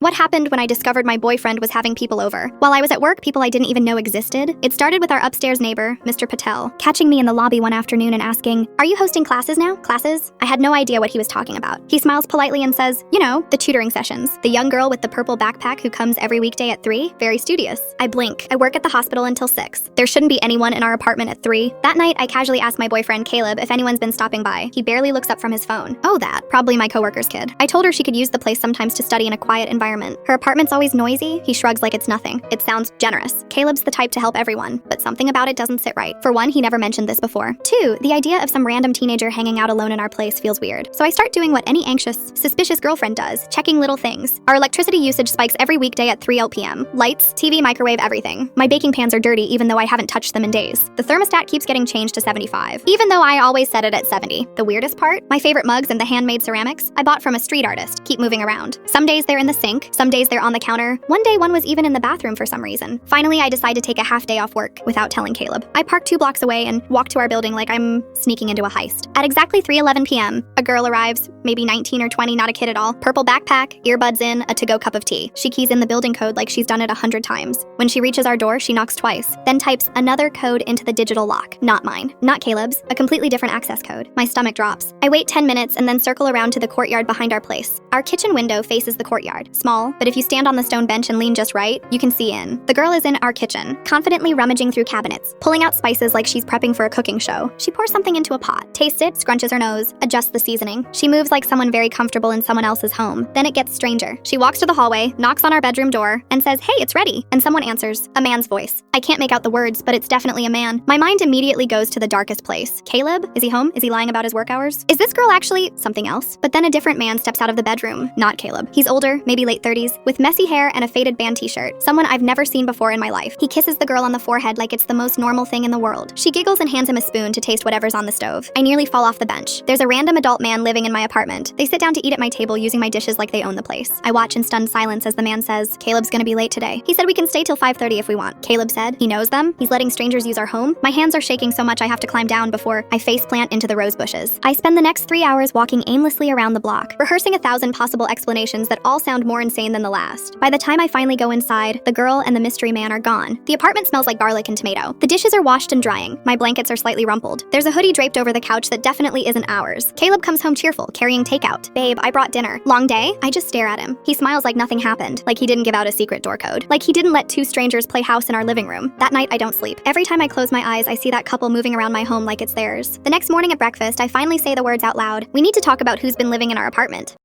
What happened when I discovered my boyfriend was having people over? While I was at work, people I didn't even know existed. It started with our upstairs neighbor, Mr. Patel, catching me in the lobby one afternoon and asking, "Are you hosting classes now? Classes?" I had no idea what he was talking about. He smiles politely and says, "You know, the tutoring sessions. The young girl with the purple backpack who comes every weekday at 3, very studious." I blink. I work at the hospital until 6. There shouldn't be anyone in our apartment at 3. That night, I casually asked my boyfriend, Caleb, if anyone's been stopping by. He barely looks up from his phone. Oh, that. Probably my coworker's kid. I told her she could use the place sometimes to study in a quiet environment. Her apartment's always noisy. He shrugs like it's nothing. It sounds generous. Caleb's the type to help everyone, but something about it doesn't sit right. For one, he never mentioned this before. 2, the idea of some random teenager hanging out alone in our place feels weird. So I start doing what any anxious, suspicious girlfriend does, checking little things. Our electricity usage spikes every weekday at 3 p.m. Lights, TV, microwave, everything. My baking pans are dirty even though I haven't touched them in days. The thermostat keeps getting changed to 75, even though I always set it at 70. The weirdest part? My favorite mugs and the handmade ceramics I bought from a street artist keep moving around. Some days they're in the sink, some days they're on the counter. One day one was even in the bathroom for some reason. Finally, I decide to take a half day off work without telling Caleb. I park 2 blocks away and walk to our building like I'm sneaking into a heist. At exactly 3:11 p.m., a girl arrives, maybe 19 or 20, not a kid at all. Purple backpack, earbuds in, a to-go cup of tea. She keys in the building code like she's done it 100 times. When she reaches our door, she knocks twice, then types another code into the digital lock. Not mine, not Caleb's, a completely different access code. My stomach drops. I wait 10 minutes and then circle around to the courtyard behind our place. Our kitchen window faces the courtyard. Small, but if you stand on the stone bench and lean just right, you can see in. The girl is in our kitchen, confidently rummaging through cabinets, pulling out spices like she's prepping for a cooking show. She pours something into a pot, tastes it, scrunches her nose, adjusts the seasoning. She moves like someone very comfortable in someone else's home. Then it gets stranger. She walks to the hallway, knocks on our bedroom door, and says, "Hey, it's ready." And someone answers, a man's voice. I can't make out the words, but it's definitely a man. My mind immediately goes to the darkest place. Caleb? Is he home? Is he lying about his work hours? Is this girl actually something else? But then a different man steps out of the bedroom. Not Caleb. He's older, maybe late 30s, with messy hair and a faded band t-shirt. Someone I've never seen before in my life. He kisses the girl on the forehead like it's the most normal thing in the world. She giggles and hands him a spoon to taste whatever's on the stove. I nearly fall off the bench. There's a random adult man living in my apartment. They sit down to eat at my table using my dishes like they own the place. I watch in stunned silence as the man says, "Caleb's gonna be late today. He said we can stay till 5:30 if we want." Caleb said he knows them. He's letting strangers use our home. My hands are shaking so much I have to climb down before I face plant into the rose bushes. I spend the next 3 hours walking aimlessly around the block, rehearsing 1,000 possible explanations that all sound more insane than the last. By the time I finally go inside, the girl and the mystery man are gone. The apartment smells like garlic and tomato. The dishes are washed and drying. My blankets are slightly rumpled. There's a hoodie draped over the couch that definitely isn't ours. Caleb comes home cheerful, carrying takeout. "Babe, I brought dinner." "Long day?" I just stare at him. He smiles like nothing happened, like he didn't give out a secret door code, like he didn't let 2 strangers play house in our living room. That night, I don't sleep. Every time I close my eyes, I see that couple moving around my home like it's theirs. The next morning at breakfast, I finally say the words out loud. "We need to talk about who's been living in our apartment."